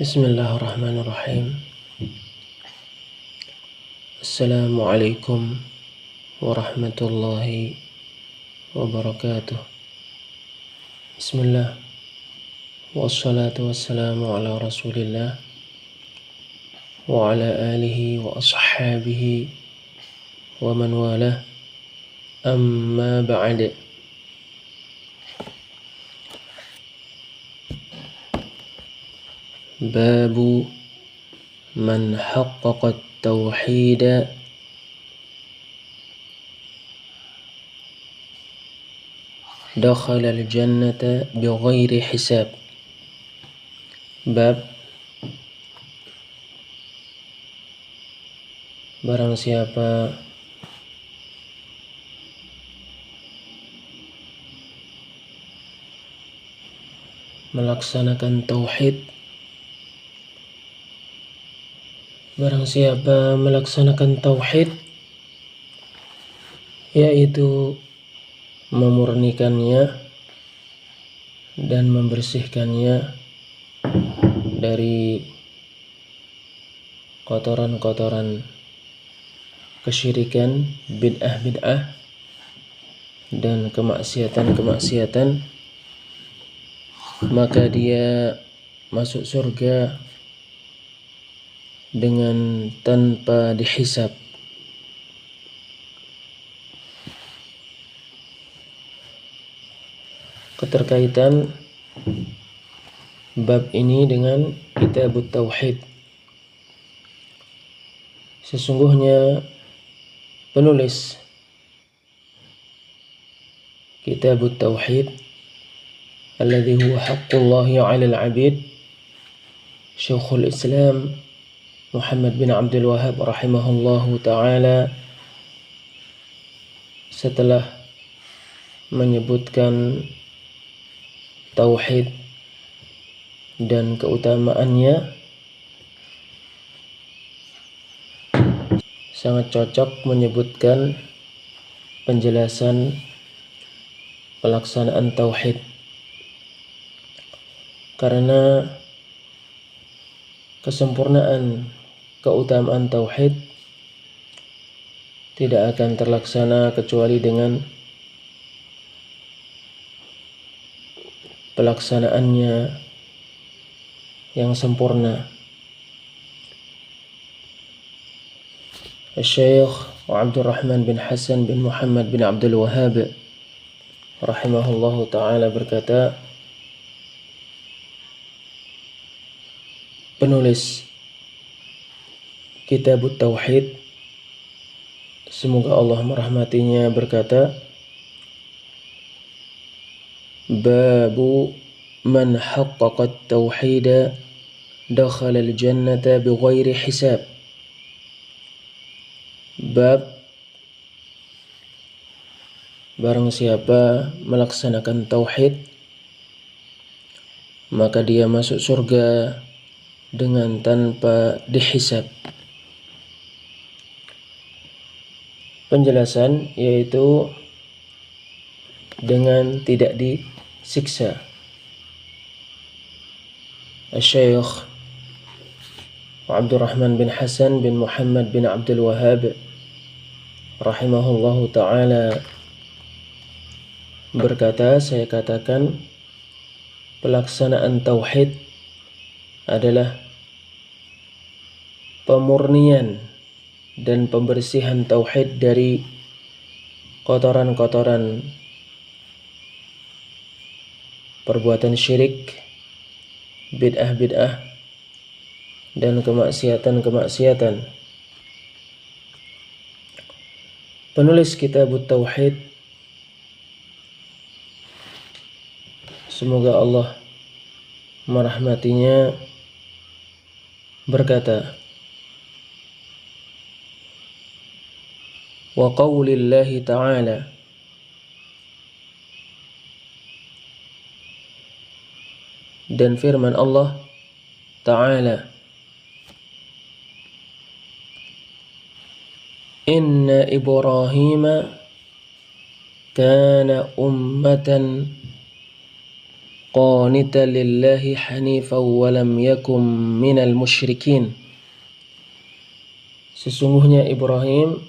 Bismillahirrahmanirrahim. Assalamualaikum warahmatullahi wabarakatuh. Bismillah. Wassalatu wassalamu ala rasulillah wa ala alihi wa ashabihi wa man walah. Amma ba'd. Babu man haqqaqa at-tauhid dakhala al-jannata bighairi hisab. Bab barang siapa melaksanakan tauhid, yaitu memurnikannya dan membersihkannya dari kotoran-kotoran kesyirikan, bid'ah dan kemaksiatan, maka dia masuk surga dengan tanpa dihisab. Keterkaitan bab ini dengan Kitabut Tauhid. Sesungguhnya penulis Kitabut Tauhid alladhi huwa haqqullahi 'alal 'abid, Syekhul Islam Muhammad bin Abdul Wahhab rahimahullahu ta'ala, setelah menyebutkan tauhid dan keutamaannya, sangat cocok menyebutkan penjelasan pelaksanaan tauhid, karena kesempurnaan keutamaan tauhid tidak akan terlaksana kecuali dengan pelaksanaannya yang sempurna. Syekh Abdurrahman bin Hasan bin Muhammad bin Abdul Wahhab rahimahullahu ta'ala berkata, penulis Kitabut Tauhid, semoga Allah merahmatinya, berkata, Babu man haqqaqa at-tauhid dakhala al-jannata bighairi hisab. Bab barang siapa melaksanakan tauhid, maka dia masuk surga dengan tanpa dihisab. Penjelasan yaitu dengan tidak disiksa. Syekh Abdurrahman bin Hasan bin Muhammad bin Abdul Wahhab rahimahullahu ta'ala berkata, saya katakan pelaksanaan tauhid adalah pemurnian dan pembersihan tauhid dari kotoran-kotoran perbuatan syirik, bid'ah dan kemaksiatan. Penulis Kitabut Tauhid, semoga Allah merahmatinya, berkata, wa qaulillahi ta'ala, dan firman Allah Ta'ala, Inna Ibrahim kana ummatan qanitan lillahi hanifan wa lam yakum minal musyrikin. Sesungguhnya Ibrahim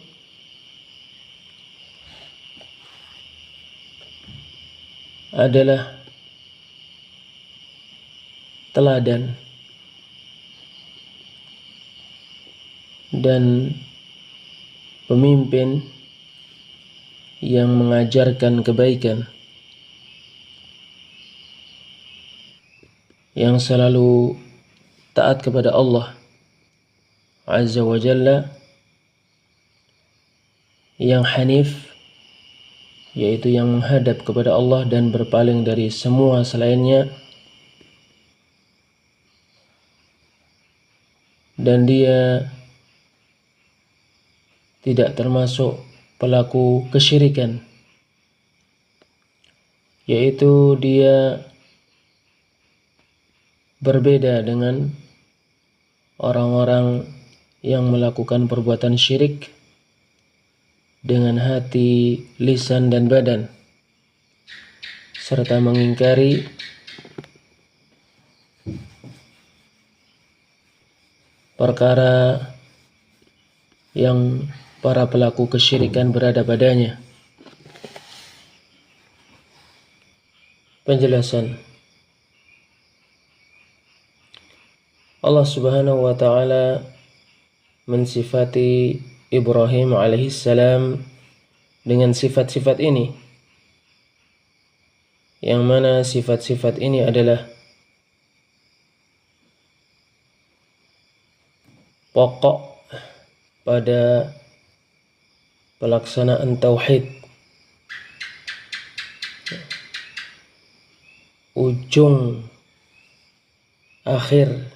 adalah teladan dan pemimpin yang mengajarkan kebaikan, yang selalu taat kepada Allah Azza wa Jalla, yang hanif, yaitu yang menghadap kepada Allah dan berpaling dari semua selainnya, dan dia tidak termasuk pelaku kesyirikan, yaitu dia berbeda dengan orang-orang yang melakukan perbuatan syirik dengan hati, lisan, dan badan, serta mengingkari perkara yang para pelaku kesyirikan berada padanya. Penjelasan. Allah Subhanahu wa ta'ala mensifati Ibrahim alaihissalam dengan sifat-sifat ini, yang mana sifat-sifat ini adalah pokok pada pelaksanaan tauhid, ujung akhir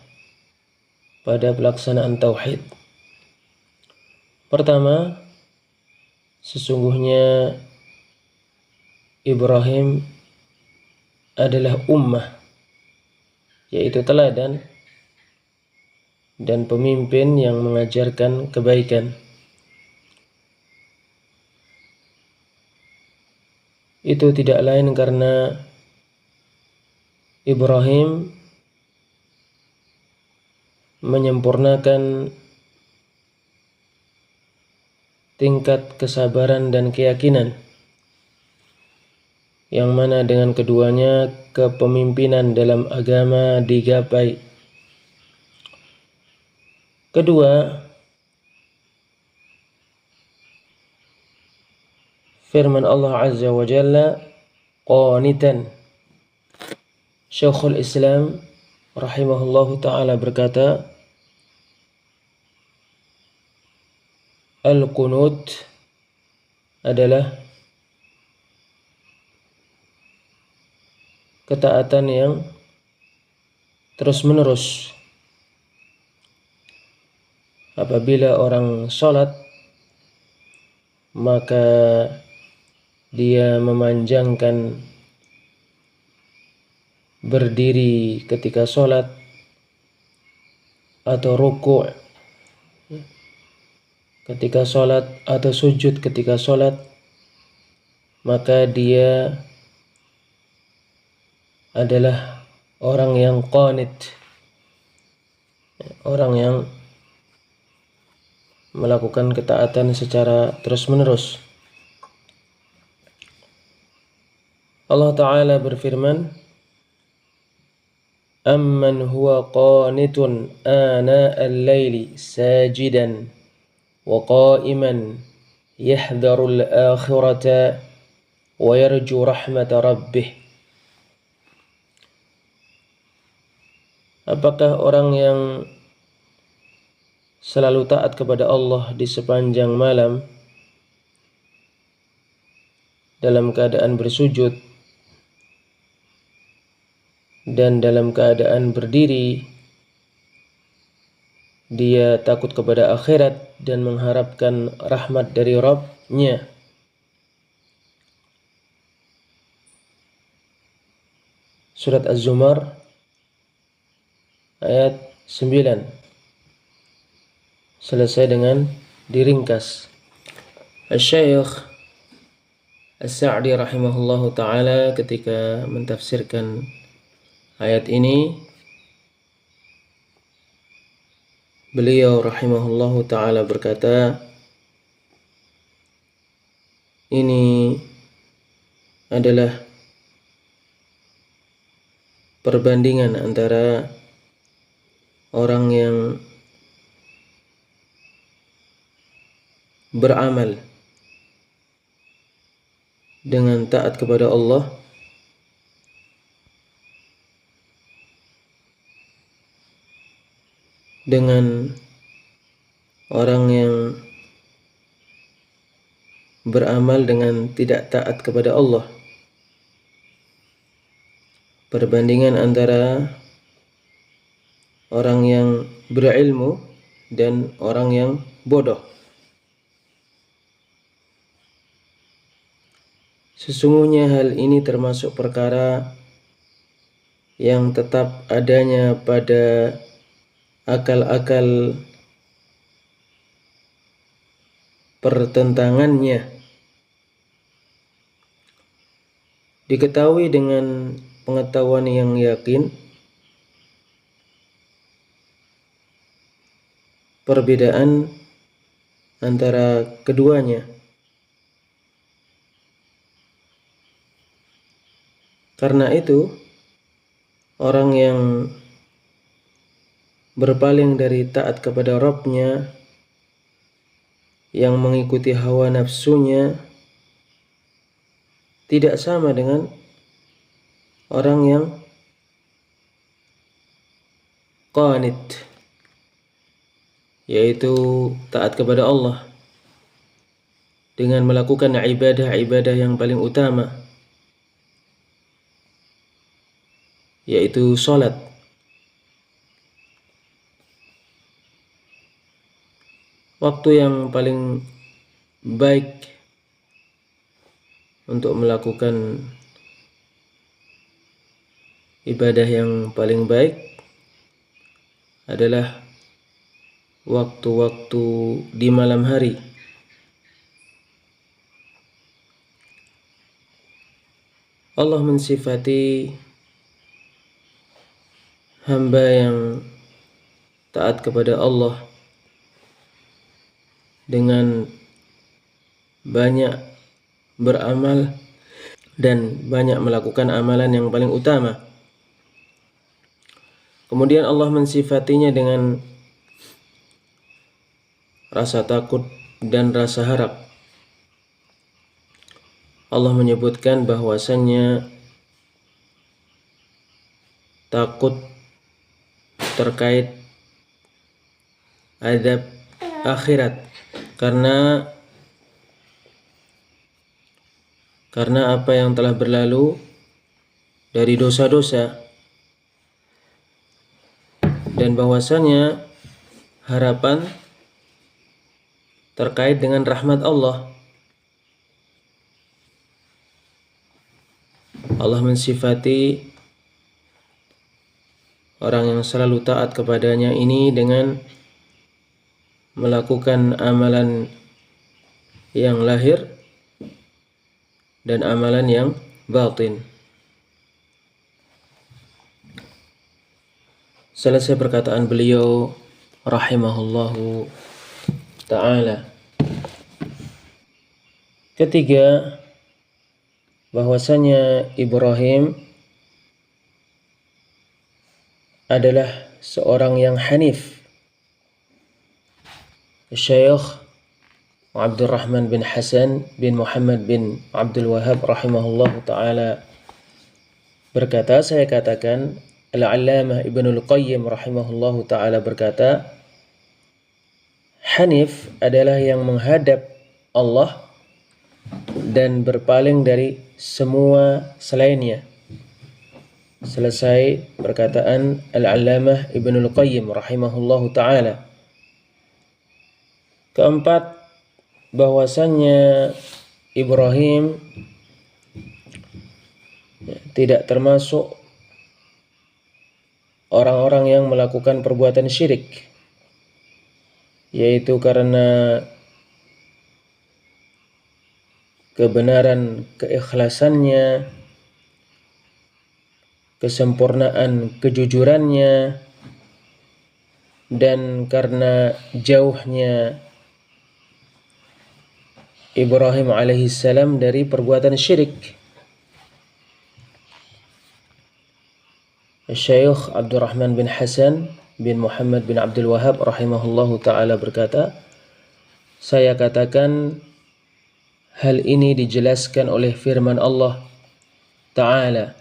pada pelaksanaan tauhid. Pertama, sesungguhnya Ibrahim adalah ummah, yaitu teladan dan pemimpin yang mengajarkan kebaikan. Itu tidak lain karena Ibrahim menyempurnakan tingkat kesabaran dan keyakinan, yang mana dengan keduanya kepemimpinan dalam agama digapai. Kedua, firman Allah Azza wa Jalla, qanitan. Syekhul Islam rahimahullahu ta'ala berkata, al-qunut adalah ketaatan yang terus-menerus. Apabila orang sholat, maka dia memanjangkan berdiri ketika sholat atau ruku' ketika sholat atau sujud ketika sholat, maka dia adalah orang yang qanit, orang yang melakukan ketaatan secara terus-menerus. Allah Ta'ala berfirman, amman huwa qanitun ana al-layli sajidan wa qa'iman yahdharul akhirata wa yarju rahmata rabbih. Apakah orang yang selalu taat kepada Allah di sepanjang malam dalam keadaan bersujud dan dalam keadaan berdiri, dia takut kepada akhirat dan mengharapkan rahmat dari Rabb-Nya. Surat Az-Zumar ayat 9 selesai dengan diringkas. Asy-Syaikh As-Sa'di rahimahullahu ta'ala ketika mentafsirkan Ayat ini beliau rahimahullahu ta'ala berkata, ini adalah perbandingan antara orang yang beramal dengan taat kepada Allah dengan orang yang beramal dengan tidak taat kepada Allah. Perbandingan antara orang yang berilmu dan orang yang bodoh. Sesungguhnya hal ini termasuk perkara yang tetap adanya pada akal-akal pertentangannya. Diketahui dengan pengetahuan yang yakin perbedaan antara keduanya. Karena itu, orang yang berpaling dari taat kepada Rabb-nya, yang mengikuti hawa nafsunya, tidak sama dengan orang yang qanit, yaitu taat kepada Allah dengan melakukan ibadah-ibadah yang paling utama, yaitu salat. Waktu yang paling baik untuk melakukan ibadah yang paling baik adalah waktu-waktu di malam hari. Allah mensifati hamba yang taat kepada Allah dengan banyak beramal dan banyak melakukan amalan yang paling utama. Kemudian Allah mensifatinya dengan rasa takut dan rasa harap. Allah menyebutkan bahwasannya takut terkait azab akhirat karena apa yang telah berlalu dari dosa-dosa, dan bahwasanya harapan terkait dengan rahmat Allah. Allah mensifati orang yang selalu taat kepadanya ini dengan melakukan amalan yang lahir dan amalan yang batin. Selesai perkataan beliau rahimahullahu ta'ala. Ketiga, bahwasanya Ibrahim adalah seorang yang hanif. Syekh Abdurrahman bin Hasan bin Muhammad bin Abdul Wahhab rahimahullahu ta'ala berkata, saya katakan, Al-Allamah Ibnul Qayyim rahimahullahu ta'ala berkata, hanif adalah yang menghadap Allah dan berpaling dari semua selainnya. Selesai perkataan Al-Allamah Ibnul Qayyim rahimahullahu ta'ala. Keempat, bahwasannya Ibrahim tidak termasuk orang-orang yang melakukan perbuatan syirik, yaitu karena kebenaran keikhlasannya kesempurnaan kejujurannya, dan karena jauhnya Ibrahim alaihissalam dari perbuatan syirik. Syekh Abdurrahman bin Hasan bin Muhammad bin Abdul Wahab rahimahullahu ta'ala berkata, saya katakan hal ini dijelaskan oleh firman Allah Ta'ala,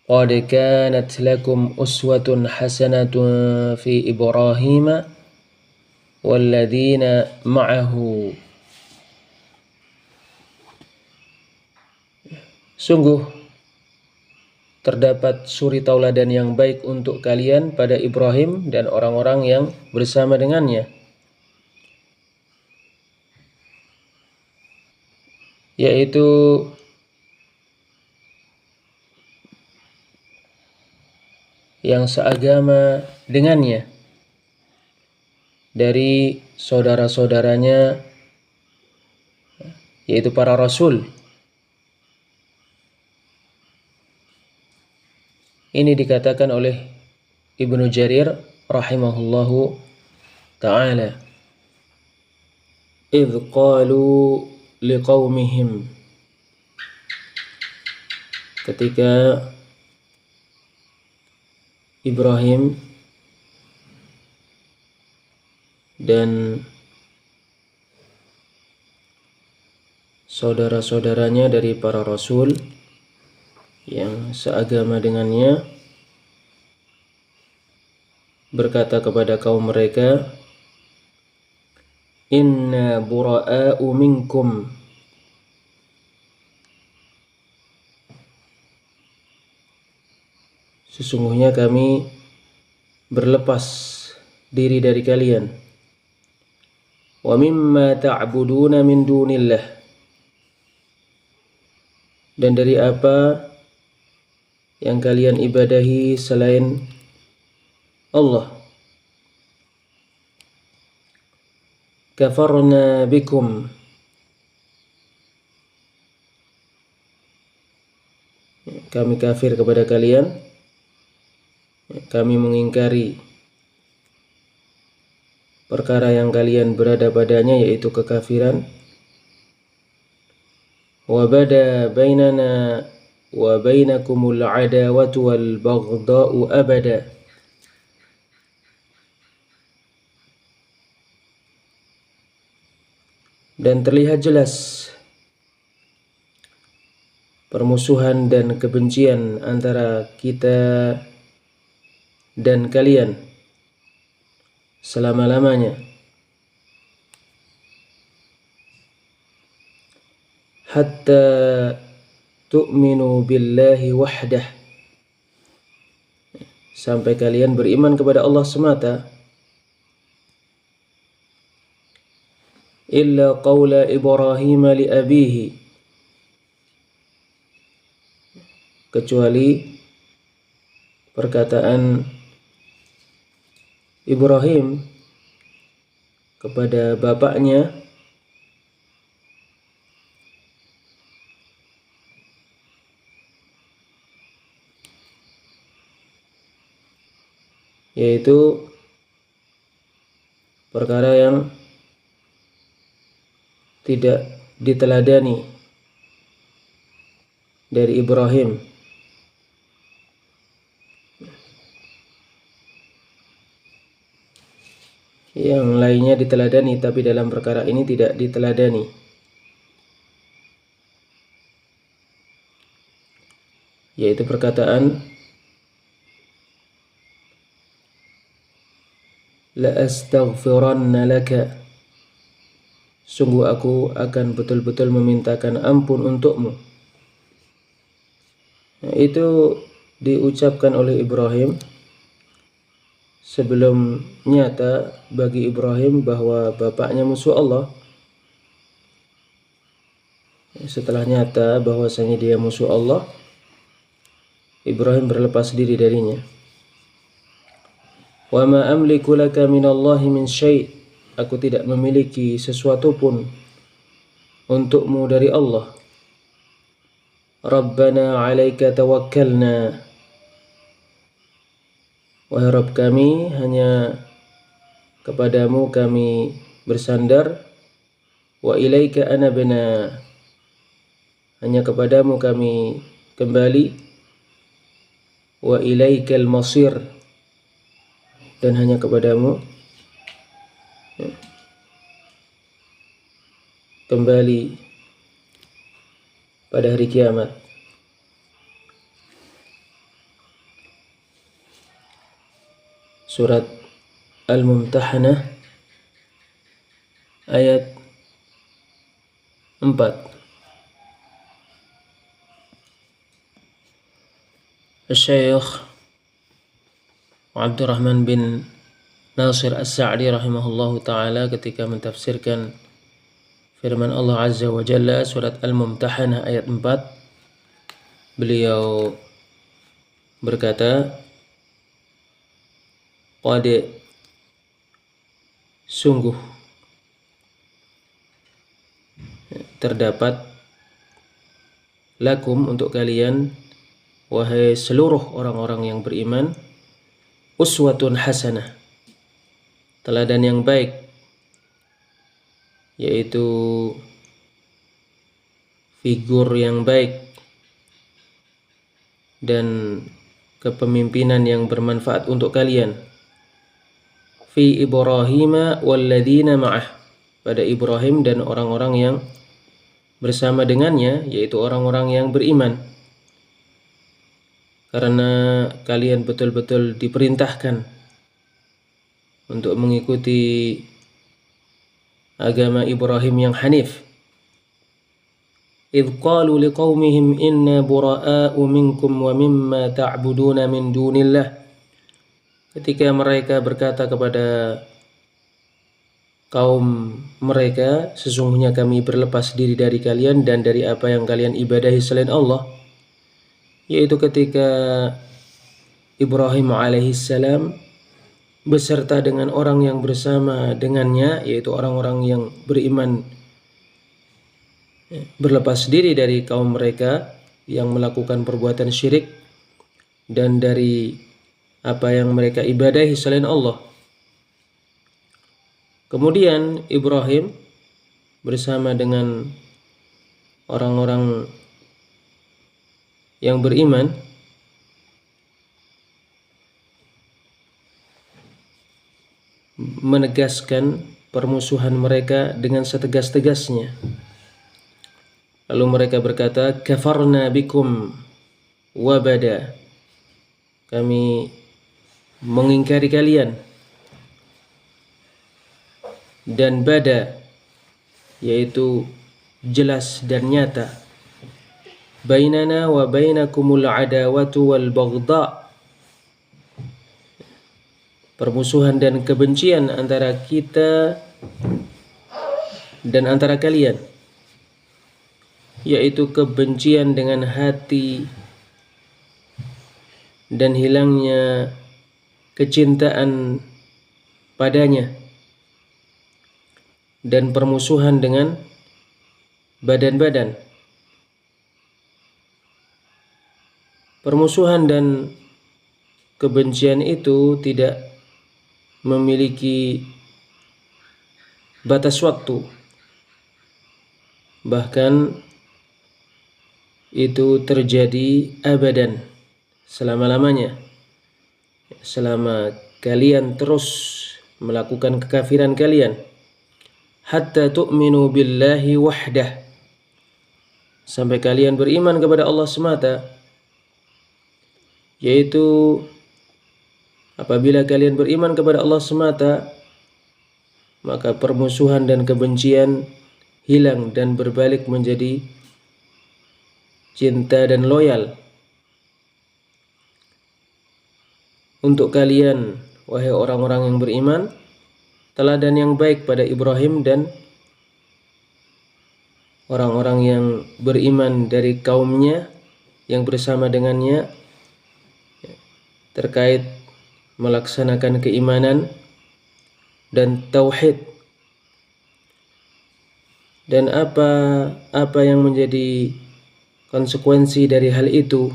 qad kanat lakum uswatun hasanatun fi Ibrahim walladzina ma'ahu. Sungguh terdapat suri tauladan yang baik untuk kalian pada Ibrahim dan orang-orang yang bersama dengannya, yaitu yang seagama dengannya dari saudara-saudaranya, yaitu para rasul. Ini dikatakan oleh Ibnu Jarir rahimahullahu ta'ala, idh qalu liqaumihim, ketika Ibrahim dan saudara-saudaranya dari para rasul yang seagama dengannya berkata kepada kaum mereka, inna bura'a'u minkum, sesungguhnya kami berlepas diri dari kalian, wa mimma ta'buduna min dunillah, dan dari apa yang kalian ibadahi selain Allah. Kafarna bikum, kami kafir kepada kalian, kami mengingkari perkara yang kalian berada padanya, yaitu kekafiran. Wa bada bainana wa bainakumul adawatu wal baghdha'u abada, dan terlihat jelas permusuhan dan kebencian antara kita dan kalian selama-lamanya, hatta tu'minu billahi wahdah, sampai kalian beriman kepada Allah semata, illa qawla Ibrahim li abihi, kecuali perkataan Ibrahim kepada bapaknya, yaitu perkara yang tidak diteladani dari Ibrahim. Yang lainnya diteladani, tapi dalam perkara ini tidak diteladani. Yaitu perkataan la astaghfiranna laka, sungguh aku akan betul-betul memintakan ampun untukmu. Nah, itu diucapkan oleh Ibrahim sebelum nyata bagi Ibrahim bahwa bapaknya musuh Allah. Setelah nyata bahwasanya dia musuh Allah, Ibrahim berlepas diri darinya. Wa ma amliku laka minallahi min syai', aku tidak memiliki sesuatu pun untukmu dari Allah. Rabbana 'alaika tawakkalna. Wahai Rabb kami, hanya kepadamu kami bersandar. Wa ilaika anabna, hanya kepadamu kami kembali. Wa ilaikal masir, dan hanya kepadamu kembali pada hari kiamat. Surat Al-Mumtahanah ayat 4. Syekh Abdurrahman bin Nasir As-Sa'di rahimahullahu ta'ala ketika mentafsirkan firman Allah Azza wa Jalla surat Al-Mumtahanah ayat 4, beliau berkata, qad sungguh terdapat lakum untuk kalian, wahai seluruh orang-orang yang beriman, uswatun hasanah, teladan yang baik, yaitu figur yang baik dan kepemimpinan yang bermanfaat untuk kalian. Fi Ibrahim walladzina ma'ah, pada Ibrahim dan orang-orang yang bersama dengannya, yaitu orang-orang yang beriman. Karena kalian betul-betul diperintahkan untuk mengikuti agama Ibrahim yang hanif. Idh qalu liqaumihim inna bura'a'u minkum wa mimma ta'buduna min dunillah, ketika mereka berkata kepada kaum mereka, sesungguhnya kami berlepas diri dari kalian dan dari apa yang kalian ibadahi selain Allah. Yaitu ketika Ibrahim alaihissalam beserta dengan orang yang bersama dengannya, yaitu orang-orang yang beriman, berlepas diri dari kaum mereka yang melakukan perbuatan syirik dan dari apa yang mereka ibadahi selain Allah. Kemudian Ibrahim bersama dengan orang-orang yang beriman menegaskan permusuhan mereka dengan setegas-tegasnya. Lalu mereka berkata, kafarna bikum wabada, kami mengingkari kalian, dan bada, yaitu jelas dan nyata, bainana wa bainakumul adawatu wal baghdha, permusuhan dan kebencian antara kita dan antara kalian, yaitu kebencian dengan hati dan hilangnya kecintaan padanya, dan permusuhan dengan badan-badan. Permusuhan dan kebencian itu tidak memiliki batas waktu, bahkan itu terjadi abadan, selama-lamanya, selama kalian terus melakukan kekafiran kalian. Hatta tu'minu billahi wahdah, sampai kalian beriman kepada Allah semata. Yaitu apabila kalian beriman kepada Allah semata, maka permusuhan dan kebencian hilang dan berbalik menjadi cinta dan loyal. Untuk kalian, wahai orang-orang yang beriman, teladan yang baik pada Ibrahim dan orang-orang yang beriman dari kaumnya yang bersama dengannya terkait melaksanakan keimanan dan tauhid. Dan apa yang menjadi konsekuensi dari hal itu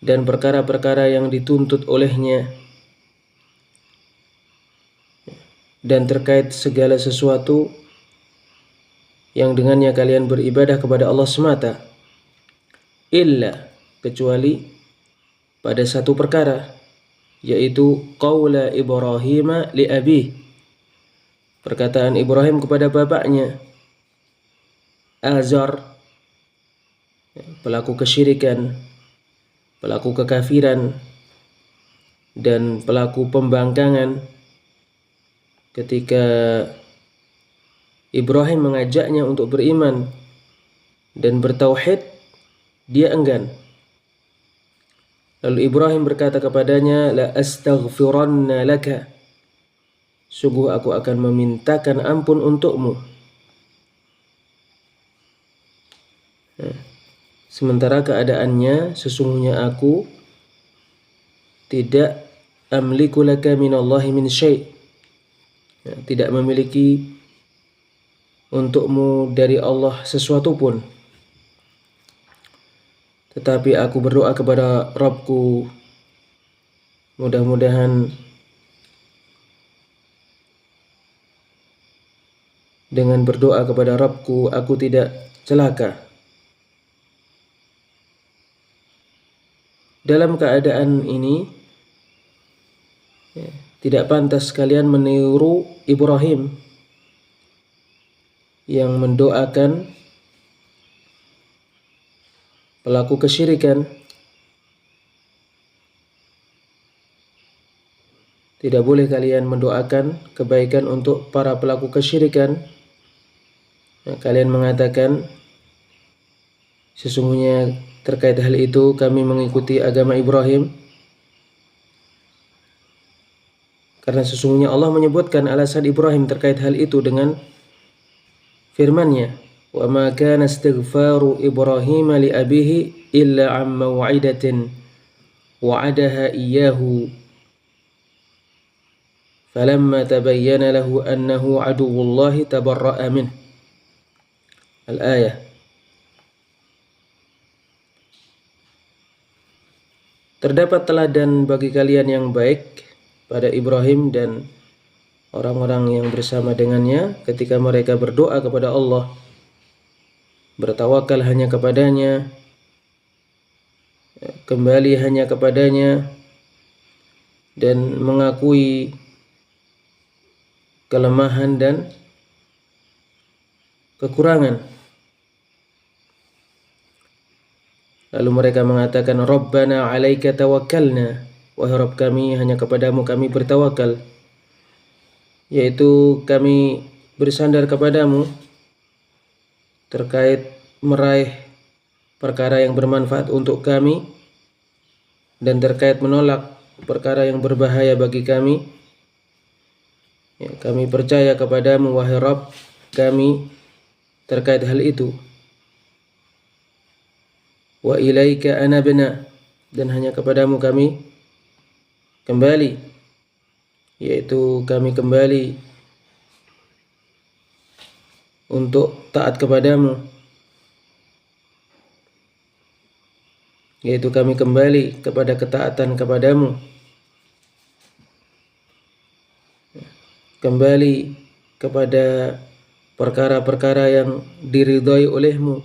dan perkara-perkara yang dituntut olehnya, dan terkait segala sesuatu yang dengannya kalian beribadah kepada Allah semata, illa, kecuali pada satu perkara, yaitu qaula Ibrahim li abih, perkataan Ibrahim kepada bapaknya Azar, pelaku kesyirikan, pelaku kekafiran, dan pelaku pembangkangan. Ketika Ibrahim mengajaknya untuk beriman dan bertauhid, dia enggan. Lalu Ibrahim berkata kepadanya, la astaghfiranna laka, sungguh aku akan memintakan ampun untukmu. Sementara keadaannya, sesungguhnya aku tidak amliku laka minallahi min syai', tidak memiliki untukmu dari Allah sesuatu pun. Tetapi aku berdoa kepada Rabbku, mudah-mudahan dengan berdoa kepada Rabbku aku tidak celaka. Dalam keadaan ini, tidak pantas kalian meniru Ibrahim yang mendoakan pelaku kesyirikan. Tidak boleh kalian mendoakan kebaikan untuk para pelaku kesyirikan. Kalian mengatakan, sesungguhnya terkait hal itu kami mengikuti agama Ibrahim, karena sesungguhnya Allah menyebutkan alasan Ibrahim terkait hal itu dengan firman-Nya, wa ma kana istighfaru Ibrahim li abihi illa an maw'idatin wa'adaha iyyahu falamma tabayyana lahu annahu aduwwullahi tabarra'a min. Al-ayah. Terdapat teladan bagi kalian yang baik pada Ibrahim dan orang-orang yang bersama dengannya ketika mereka berdoa kepada Allah, bertawakal hanya kepadanya, kembali hanya kepadanya, dan mengakui kelemahan dan kekurangan. Lalu mereka mengatakan, Rabbana 'alaika tawakkalna, wahai Rabb kami, hanya kepadamu kami bertawakal, yaitu kami bersandar kepadamu terkait meraih perkara yang bermanfaat untuk kami dan terkait menolak perkara yang berbahaya bagi kami. Kami percaya kepadamu wahai Rabb kami terkait hal itu. Wa ilaika anabna, dan hanya kepadamu kami kembali, yaitu kami kembali untuk taat kepadamu, yaitu kami kembali kepada ketaatan kepadamu, kembali kepada perkara-perkara yang diridhai olehmu,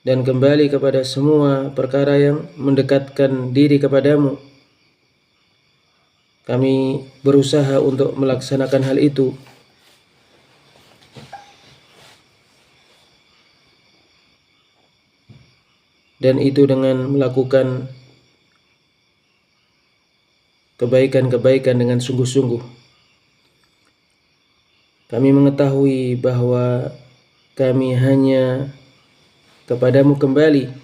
dan kembali kepada semua perkara yang mendekatkan diri kepadamu. Kami berusaha untuk melaksanakan hal itu. Dan itu dengan melakukan kebaikan-kebaikan dengan sungguh-sungguh. Kami mengetahui bahwa kami hanya kepadamu kembali,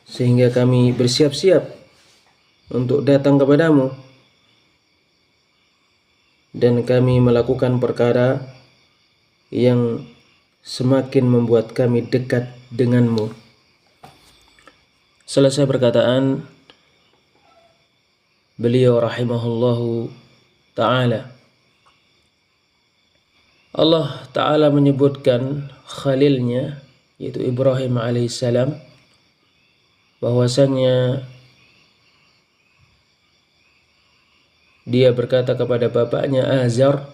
sehingga kami bersiap-siap untuk datang kepadamu, dan kami melakukan perkara yang semakin membuat kami dekat denganmu. Selesai perkataan beliau rahimahullahu ta'ala. Allah Ta'ala menyebutkan khalilnya yaitu Ibrahim alaihissalam, bahwasannya dia berkata kepada bapaknya Azar,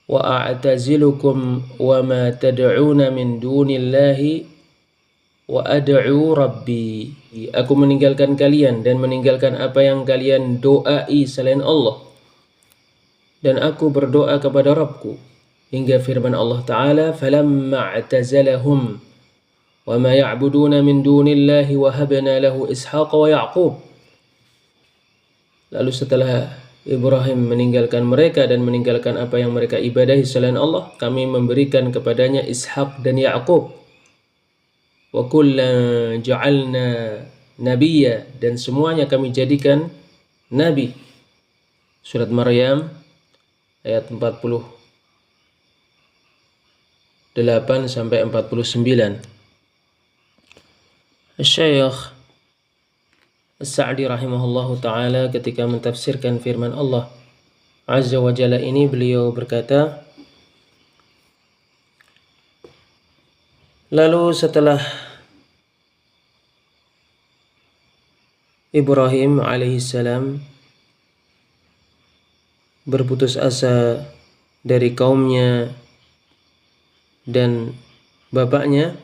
wa a'tazilukum wa ma tad'una min dunillahi wa ad'u rabbi. Aku meninggalkan kalian dan meninggalkan apa yang kalian doai selain Allah, dan aku berdoa kepada Rabbku, hingga firman Allah Ta'ala, falamma a'tazalahum wa ma ya'buduna min dunillahi wa habna lahu ishaqa wa ya'qub. Lalu setelah Ibrahim meninggalkan mereka dan meninggalkan apa yang mereka ibadahi selain Allah, kami memberikan kepadanya Ishaq dan Ya'qub. Wa kullan ja'alna nabiyya, dan semuanya kami jadikan nabi. Surat Maryam ayat 48 sampai 49. Syekh As-Sa'di rahimahullahu ta'ala ketika mentafsirkan firman Allah Azza wa Jalla ini, beliau berkata, lalu setelah Ibrahim alaihissalam berputus asa dari kaumnya dan bapaknya,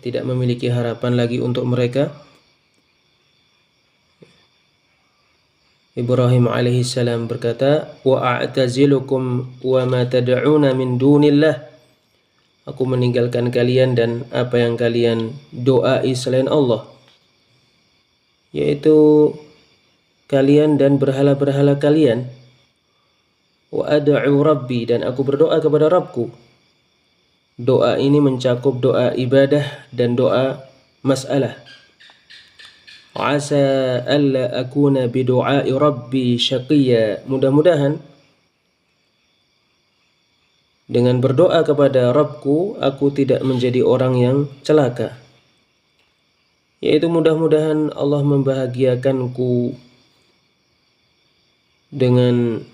tidak memiliki harapan lagi untuk mereka, Ibrahim alaihissalam berkata, wa a'tazilukum wa ma tad'una min dunillah. Aku meninggalkan kalian dan apa yang kalian doai selain Allah, yaitu kalian dan berhala-berhala kalian. Wa ad'u rabbi, dan aku berdoa kepada Rabbku. Doa ini mencakup doa ibadah dan doa masalah. Asa alla akuna bidu'ai rabbi syaqiyya. Mudah-mudahan dengan berdoa kepada Rabbku, aku tidak menjadi orang yang celaka. Yaitu mudah-mudahan Allah membahagiakanku dengan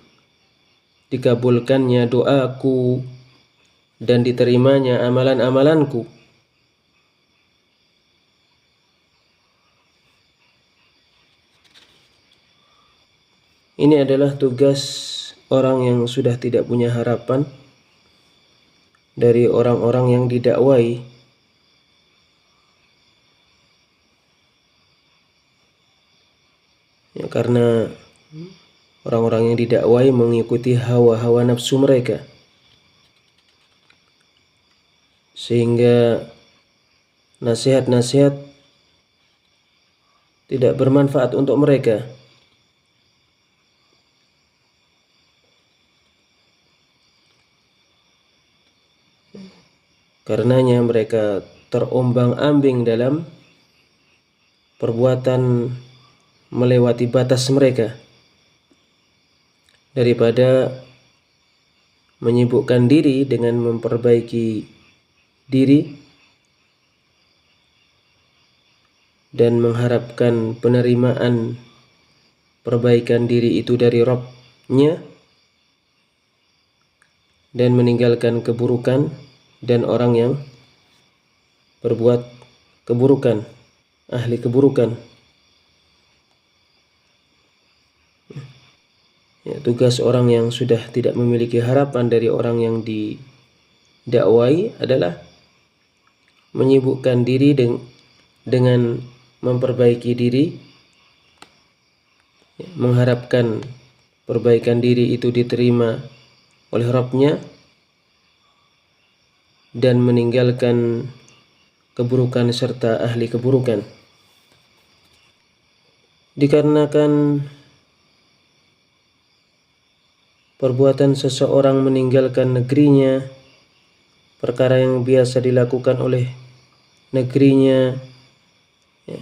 dikabulkannya doaku dan diterimanya amalan-amalanku. Ini adalah tugas orang yang sudah tidak punya harapan dari orang-orang yang didakwai. Ya, karena orang-orang yang didakwai mengikuti hawa-hawa nafsu mereka, sehingga nasihat-nasihat tidak bermanfaat untuk mereka. Karenanya mereka terombang-ambing dalam perbuatan melewati batas mereka, daripada menyibukkan diri dengan memperbaiki diri dan mengharapkan penerimaan perbaikan diri itu dari Rabb-nya, dan meninggalkan keburukan dan orang yang berbuat keburukan, ahli keburukan. Ya, tugas orang yang sudah tidak memiliki harapan dari orang yang didakwai adalah menyibukkan diri dengan memperbaiki diri, mengharapkan perbaikan diri itu diterima oleh Rabb-nya, dan meninggalkan keburukan serta ahli keburukan. Dikarenakan perbuatan seseorang meninggalkan negerinya, perkara yang biasa dilakukan oleh negerinya, ya,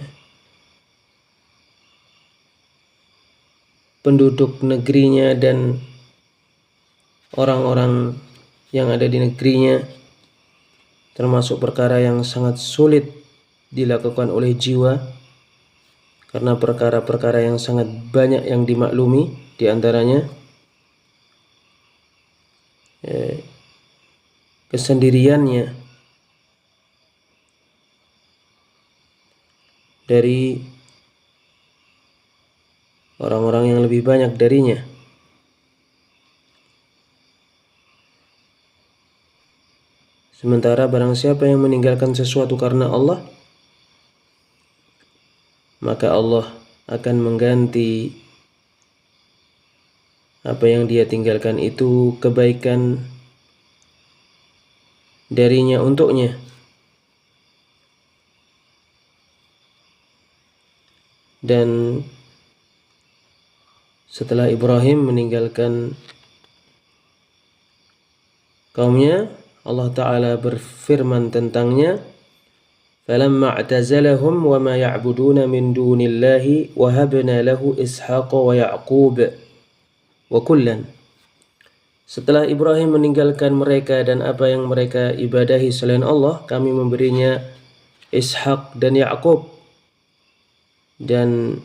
penduduk negerinya dan orang-orang yang ada di negerinya, termasuk perkara yang sangat sulit dilakukan oleh jiwa, karena perkara-perkara yang sangat banyak yang dimaklumi, di antaranya kesendiriannya dari orang-orang yang lebih banyak darinya. Sementara barang siapa yang meninggalkan sesuatu karena Allah, maka Allah akan mengganti apa yang dia tinggalkan itu kebaikan darinya untuknya. Dan setelah Ibrahim meninggalkan kaumnya, Allah Ta'ala berfirman tentangnya, فَلَمَّا اعْتَزَلَهُمْ وَمَا يَعْبُدُونَ مِنْ دُونِ اللَّهِ وَهَبْنَا لَهُ إِسْحَاقَ وَيَعْقُوبَ وَكُلًّا. Setelah Ibrahim meninggalkan mereka dan apa yang mereka ibadahi selain Allah, kami memberinya Ishak dan Yakub, dan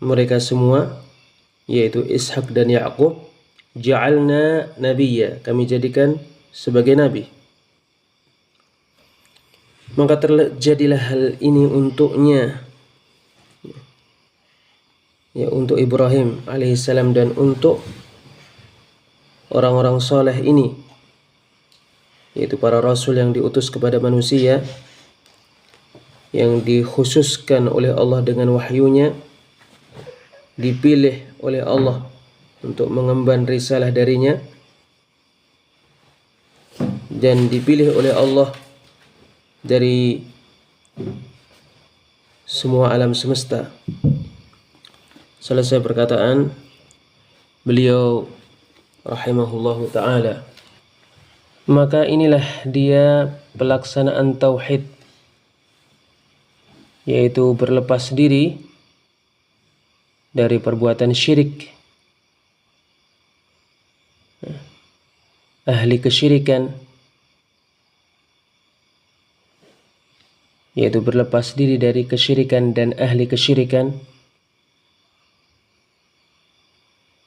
mereka semua, yaitu Ishak dan Yakub, ja'alna nabiyya, kami jadikan sebagai nabi. Maka terjadilah hal ini untuknya, ya, untuk Ibrahim alaihissalam dan untuk orang-orang soleh ini, yaitu para rasul yang diutus kepada manusia, yang dikhususkan oleh Allah dengan wahyunya, dipilih oleh Allah untuk mengemban risalah darinya, dan dipilih oleh Allah dari semua alam semesta. Selesai perkataan beliau rahimahullahu ta'ala. Maka inilah dia pelaksanaan tauhid, yaitu berlepas diri dari perbuatan syirik, ahli kesyirikan, yaitu berlepas diri dari kesyirikan dan ahli kesyirikan,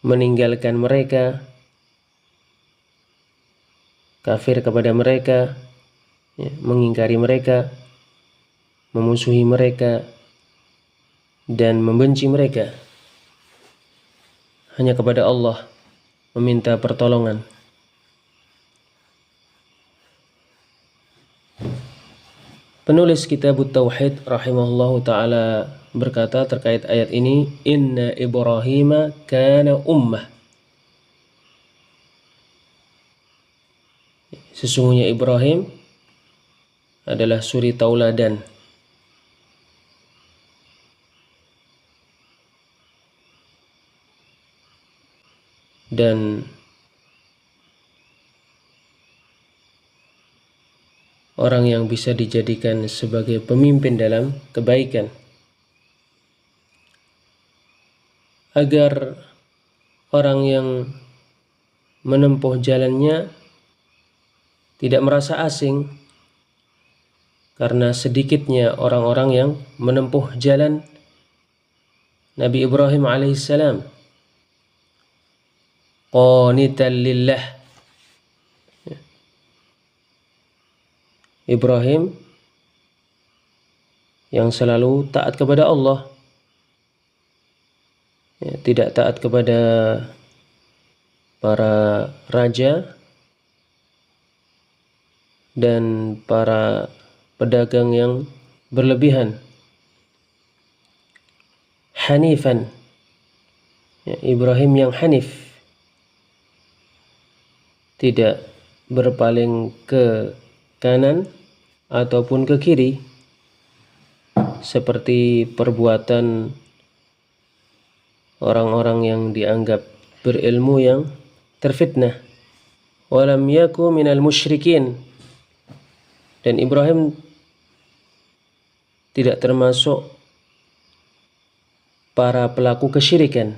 meninggalkan mereka, kafir kepada mereka, ya, mengingkari mereka, memusuhi mereka, dan membenci mereka. Hanya kepada Allah meminta pertolongan. Penulis kitab Tauhid rahimahullahu ta'ala berkata terkait ayat ini, Inna Ibrahim kana ummah. Sesungguhnya Ibrahim adalah suri tauladan. Dan orang yang bisa dijadikan sebagai pemimpin dalam kebaikan, agar orang yang menempuh jalannya tidak merasa asing, karena sedikitnya orang-orang yang menempuh jalan Nabi Ibrahim alaihissalam. Qanitan lillah, Ibrahim yang selalu taat kepada Allah, ya, tidak taat kepada para raja dan para pedagang yang berlebihan. Hanifan, ya, Ibrahim yang hanif, tidak berpaling ke kanan ataupun ke kiri seperti perbuatan orang-orang yang dianggap berilmu yang terfitnah. Walam yaku minal musyrikin, dan Ibrahim tidak termasuk para pelaku kesyirikan.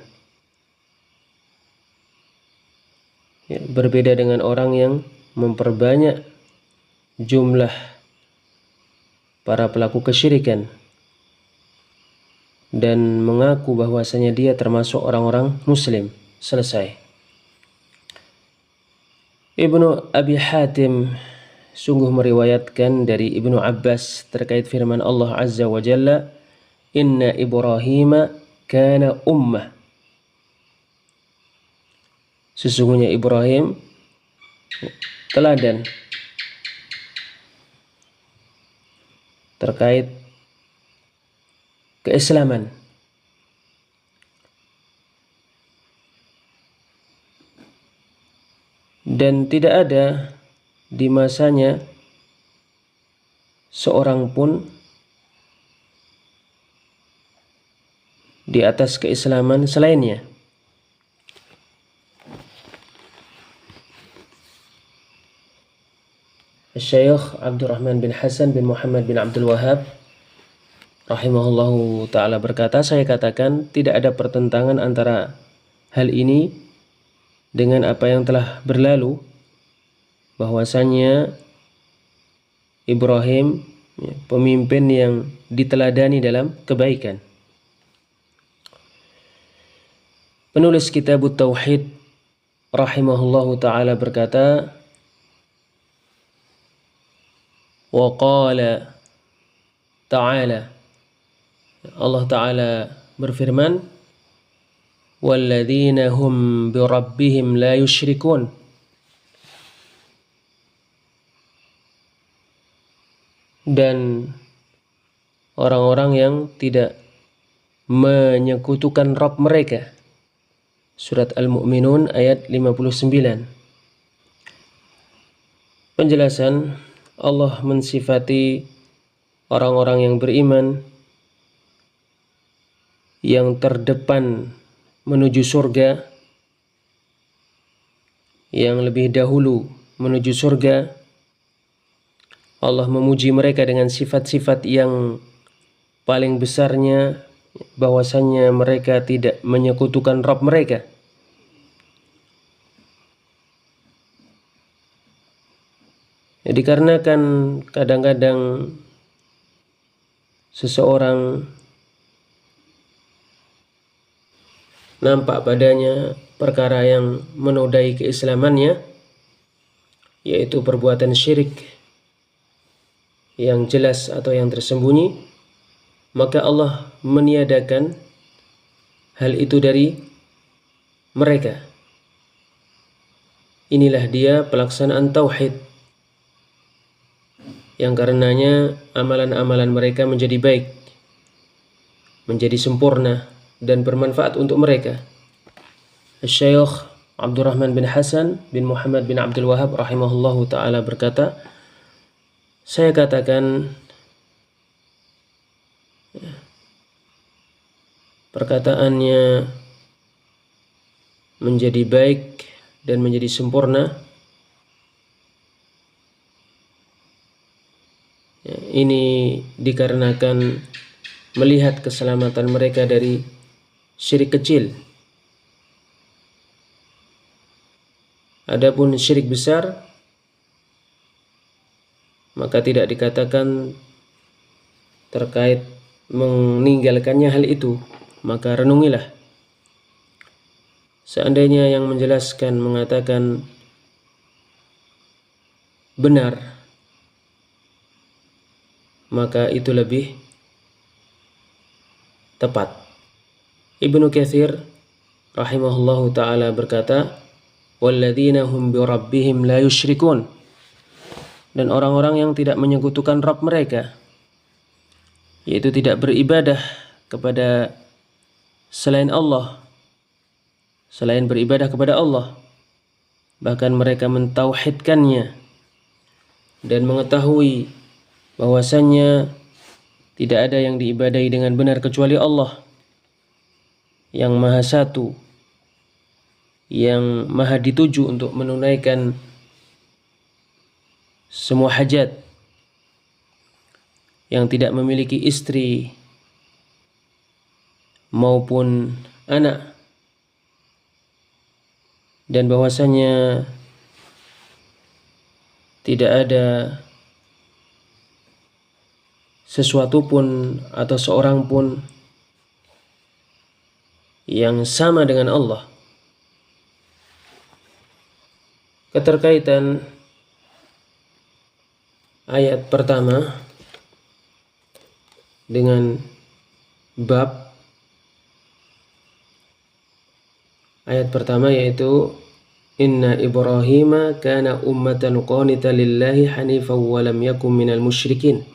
Ya, berbeda dengan orang yang memperbanyak jumlah para pelaku kesyirikan dan mengaku bahwasanya dia termasuk orang-orang muslim. Selesai. Ibnu Abi Hatim sungguh meriwayatkan dari Ibnu Abbas terkait firman Allah Azza wa Jalla, Inna Ibrahim kana ummah. Sesungguhnya Ibrahim teladan terkait keislaman. Dan tidak ada di masanya seorang pun di atas keislaman selainnya. Syekh Abdurrahman bin Hasan bin Muhammad bin Abdul Wahab rahimahullahu ta'ala berkata, saya katakan tidak ada pertentangan antara hal ini dengan apa yang telah berlalu, bahwasanya Ibrahim pemimpin yang diteladani dalam kebaikan. Penulis kitab Tauhid rahimahullahu ta'ala berkata, wa qala ta'ala, Allah Ta'ala berfirman, walladzina hum birabbihim la yusyrikun. Dan orang-orang yang tidak menyekutukan Rabb mereka. Surat Al-Mu'minun ayat 59. Penjelasan, Allah mensifati orang-orang yang beriman yang terdepan menuju surga, yang lebih dahulu menuju surga. Allah memuji mereka dengan sifat-sifat yang paling besarnya, bahwasannya mereka tidak menyekutukan Rabb mereka. Ya, dikarenakan kadang-kadang seseorang nampak padanya perkara yang menodai keislamannya, yaitu perbuatan syirik yang jelas atau yang tersembunyi, maka Allah meniadakan hal itu dari mereka. Inilah dia pelaksanaan tauhid, yang karenanya amalan-amalan mereka menjadi baik, menjadi sempurna, dan bermanfaat untuk mereka. Syekh Abdurrahman bin Hasan bin Muhammad bin Abdul Wahab rahimahullahu ta'ala berkata, saya katakan perkataannya menjadi baik dan menjadi sempurna, ini dikarenakan melihat keselamatan mereka dari syirik kecil. Adapun syirik besar, maka tidak dikatakan terkait meninggalkannya hal itu. Maka renungilah. Seandainya yang menjelaskan mengatakan benar, maka itu lebih tepat. Ibnu Katsir rahimahullahu ta'ala berkata, walladzina hum birabbihim la yusyrikun. Dan orang-orang yang tidak menyekutukan Rabb mereka, yaitu tidak beribadah kepada selain Allah, selain beribadah kepada Allah, bahkan mereka mentauhidkannya dan mengetahui bahwasannya tidak ada yang diibadahi dengan benar kecuali Allah yang Maha Satu, yang Maha dituju untuk menunaikan semua hajat, yang tidak memiliki istri maupun anak, dan bahwasanya tidak ada sesuatu pun atau seorang pun yang sama dengan Allah. Keterkaitan ayat pertama dengan bab ayat pertama, yaitu Inna Ibrahima kana ummatan qanitan lillahi hanifan wa lam yakun minal musyrikin.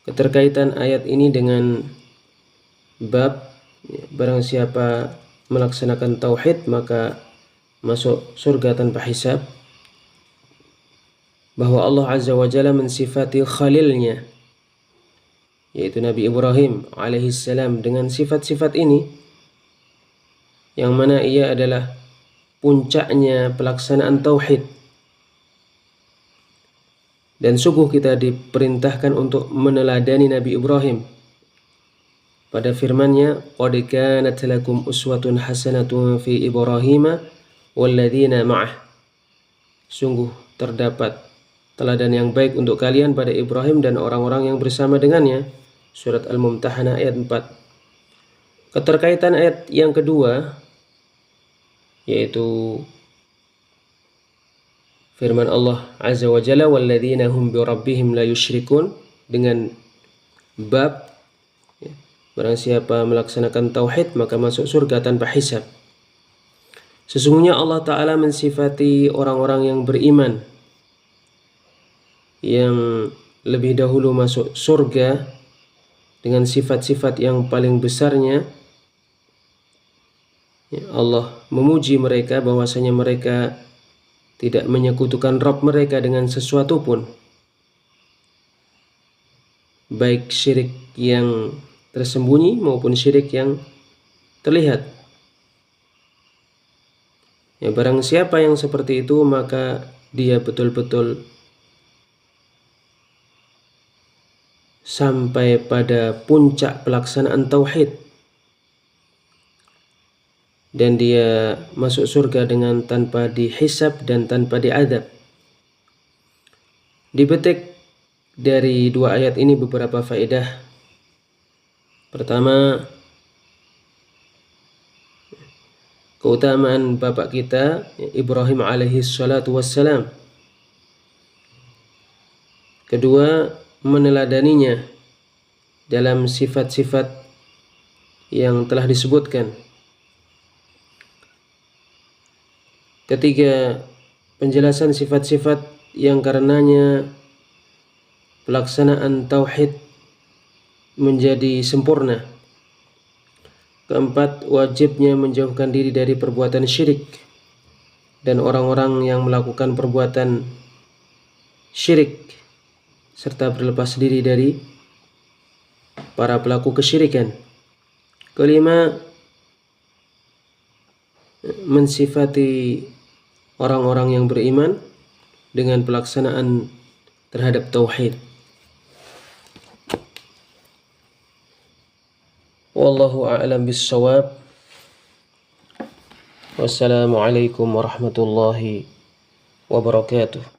Keterkaitan ayat ini dengan bab barang siapa melaksanakan tauhid maka masuk surga tanpa hisab, bahwa Allah Azza wa Jalla mensifati khalilnya, yaitu Nabi Ibrahim alaihissalam, dengan sifat-sifat ini, yang mana ia adalah puncaknya pelaksanaan tauhid. Dan sungguh kita diperintahkan untuk meneladani Nabi Ibrahim pada firman-Nya, qad kanat lakum uswatun hasanatun fi Ibrahim walladzina ma'ah. Sungguh terdapat teladan yang baik untuk kalian pada Ibrahim dan orang-orang yang bersama dengannya. Surat Al-Mumtahanah ayat 4. Keterkaitan ayat yang kedua, yaitu firman Allah Azza wa Jalla, walladzina hum bi rabbihim la yusyrikun, dengan bab barang siapa melaksanakan tauhid maka masuk surga tanpa hisab. Sesungguhnya Allah Ta'ala mensifati orang-orang yang beriman yang lebih dahulu masuk surga dengan sifat-sifat yang paling besarnya. Allah memuji mereka bahwasanya mereka tidak menyekutukan Rabb mereka dengan sesuatu pun, baik syirik yang tersembunyi maupun syirik yang terlihat. Ya, barang siapa yang seperti itu maka dia betul-betul sampai pada puncak pelaksanaan tauhid, dan dia masuk surga dengan tanpa dihisab dan tanpa diadab. Dipetik dari dua ayat ini beberapa faedah. Pertama, keutamaan bapak kita Ibrahim alaihi salatu wassalam. Kedua, meneladaninya dalam sifat-sifat yang telah disebutkan. Ketiga, penjelasan sifat-sifat yang karenanya pelaksanaan tauhid menjadi sempurna. Keempat, wajibnya menjauhkan diri dari perbuatan syirik dan orang-orang yang melakukan perbuatan syirik, serta berlepas diri dari para pelaku kesyirikan. Kelima, mensifati orang-orang yang beriman dengan pelaksanaan terhadap tauhid. Wallahu a'lam bis-shawab. Wassalamualaikum warahmatullahi wabarakatuh.